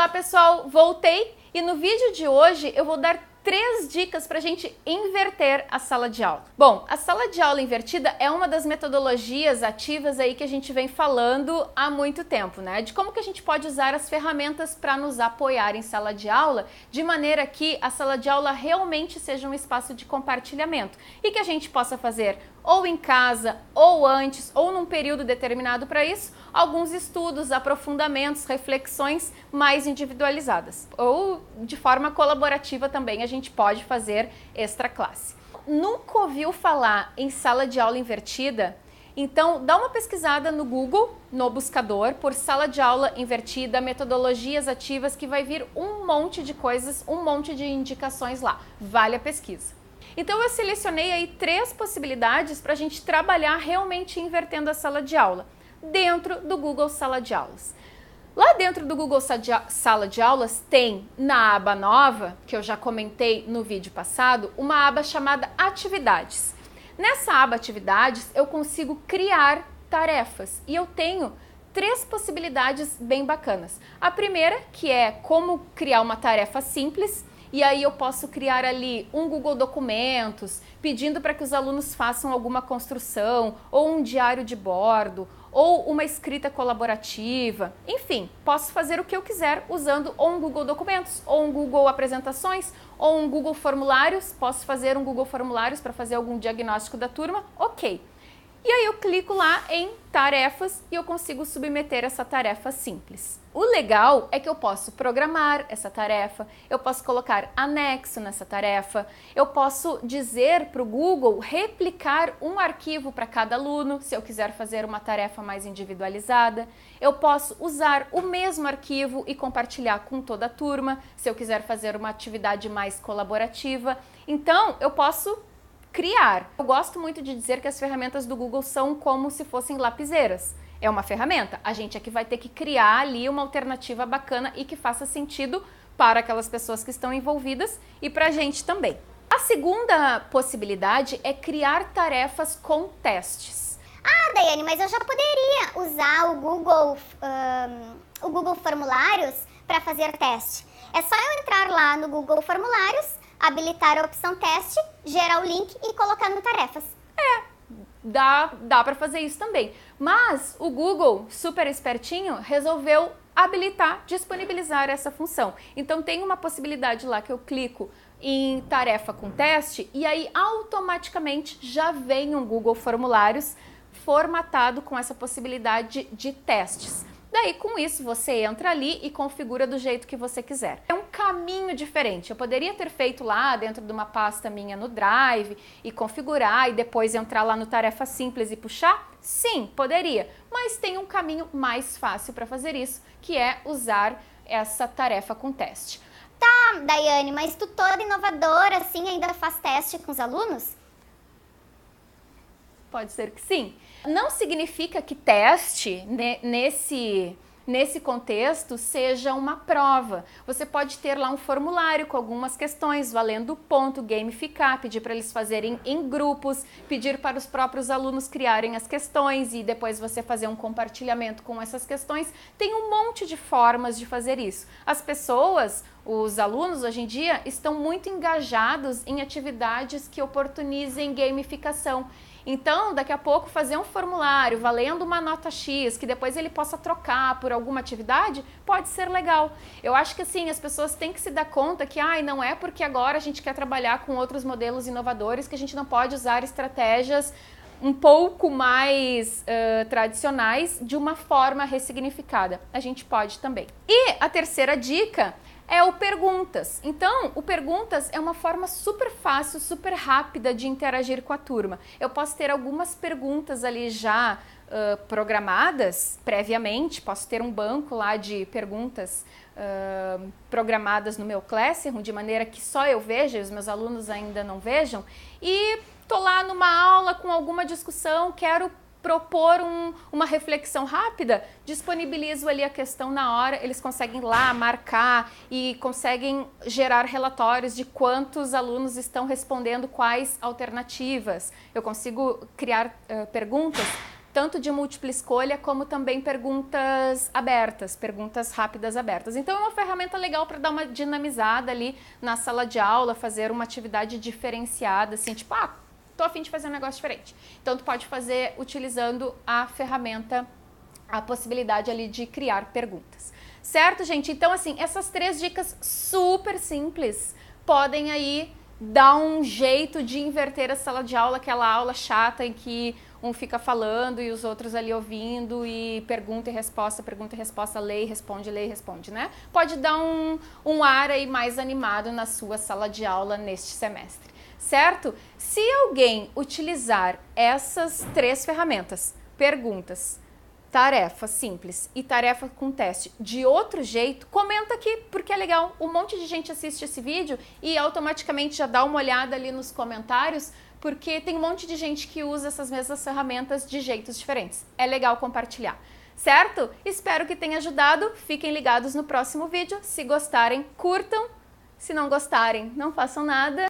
Olá pessoal, voltei e no vídeo de hoje eu vou dar 3 dicas para a gente inverter a sala de aula. Bom, a sala de aula invertida é uma das metodologias ativas aí que a gente vem falando há muito tempo, né? De como que a gente pode usar as ferramentas para nos apoiar em sala de aula, de maneira que a sala de aula realmente seja um espaço de compartilhamento e que a gente possa fazer ou em casa, ou antes, ou num período determinado para isso, alguns estudos, aprofundamentos, reflexões mais individualizadas. Ou de forma colaborativa também a gente pode fazer extra classe. Nunca ouviu falar em sala de aula invertida? Então dá uma pesquisada no Google, no buscador, por sala de aula invertida, metodologias ativas, que vai vir um monte de coisas, um monte de indicações lá. Vale a pesquisa. Então eu selecionei aí 3 possibilidades para a gente trabalhar realmente invertendo a sala de aula, dentro do Google Sala de Aulas. Lá dentro do Google Sala de Aulas tem, na aba nova, que eu já comentei no vídeo passado, uma aba chamada Atividades. Nessa aba Atividades eu consigo criar tarefas e eu tenho 3 possibilidades bem bacanas. A primeira, que é como criar uma tarefa simples. E aí eu posso criar ali um Google Documentos, pedindo para que os alunos façam alguma construção, ou um diário de bordo, ou uma escrita colaborativa. Enfim, posso fazer o que eu quiser usando ou um Google Documentos, ou um Google Apresentações, ou um Google Formulários. Posso fazer um Google Formulários para fazer algum diagnóstico da turma? Ok. E aí eu clico lá em tarefas e eu consigo submeter essa tarefa simples. O legal é que eu posso programar essa tarefa, eu posso colocar anexo nessa tarefa, eu posso dizer para o Google replicar um arquivo para cada aluno, se eu quiser fazer uma tarefa mais individualizada. Eu posso usar o mesmo arquivo e compartilhar com toda a turma, se eu quiser fazer uma atividade mais colaborativa. Então, eu posso criar. Eu gosto muito de dizer que as ferramentas do Google são como se fossem lapiseiras. É uma ferramenta, a gente é que vai ter que criar ali uma alternativa bacana e que faça sentido para aquelas pessoas que estão envolvidas e para a gente também. A segunda possibilidade é criar tarefas com testes. Ah, Daiane, mas eu já poderia usar o Google Formulários para fazer teste. É só eu entrar lá no Google Formulários, habilitar a opção teste, gerar o link e colocar no tarefas. Dá para fazer isso também. Mas o Google, super espertinho, resolveu habilitar, disponibilizar essa função. Então tem uma possibilidade lá que eu clico em tarefa com teste e aí automaticamente já vem um Google Formulários formatado com essa possibilidade de testes. Daí, com isso, você entra ali e configura do jeito que você quiser. É um caminho diferente. Eu poderia ter feito lá dentro de uma pasta minha no Drive e configurar e depois entrar lá no Tarefa Simples e puxar? Sim, poderia. Mas tem um caminho mais fácil para fazer isso, que é usar essa tarefa com teste. Tá, Daiane, mas tu toda inovadora assim ainda faz teste com os alunos? Pode ser que sim. Não significa que teste nesse contexto seja uma prova. Você pode ter lá um formulário com algumas questões, valendo ponto, gamificar, pedir para eles fazerem em grupos, pedir para os próprios alunos criarem as questões e depois você fazer um compartilhamento com essas questões. Tem um monte de formas de fazer isso. As pessoas, os alunos hoje em dia, estão muito engajados em atividades que oportunizem gamificação. Então, daqui a pouco, fazer um formulário valendo uma nota X, que depois ele possa trocar por alguma atividade, pode ser legal. Eu acho que assim, as pessoas têm que se dar conta que não é porque agora a gente quer trabalhar com outros modelos inovadores que a gente não pode usar estratégias um pouco mais tradicionais de uma forma ressignificada. A gente pode também. E a terceira dica é o Perguntas. Então, o Perguntas é uma forma super fácil, super rápida de interagir com a turma. Eu posso ter algumas perguntas ali já programadas previamente, posso ter um banco lá de perguntas programadas no meu Classroom, de maneira que só eu veja e os meus alunos ainda não vejam, e tô lá numa aula com alguma discussão, quero propor uma reflexão rápida, disponibilizo ali a questão na hora, eles conseguem lá marcar e conseguem gerar relatórios de quantos alunos estão respondendo quais alternativas. Eu consigo criar perguntas tanto de múltipla escolha como também perguntas abertas, perguntas rápidas abertas. Então é uma ferramenta legal para dar uma dinamizada ali na sala de aula, fazer uma atividade diferenciada, assim, tipo, tô a fim de fazer um negócio diferente. Então tu pode fazer utilizando a ferramenta, a possibilidade ali de criar perguntas. Certo, gente? Então, assim, essas 3 dicas super simples podem aí dar um jeito de inverter a sala de aula, aquela aula chata em que um fica falando e os outros ali ouvindo e pergunta e resposta, lê e responde, né? Pode dar um ar aí mais animado na sua sala de aula neste semestre, certo? Se alguém utilizar essas 3 ferramentas, perguntas, tarefa simples e tarefa com teste de outro jeito, comenta aqui, porque é legal. Um monte de gente assiste esse vídeo e automaticamente já dá uma olhada ali nos comentários, porque tem um monte de gente que usa essas mesmas ferramentas de jeitos diferentes. É legal compartilhar, certo? Espero que tenha ajudado. Fiquem ligados no próximo vídeo. Se gostarem, curtam. Se não gostarem, não façam nada.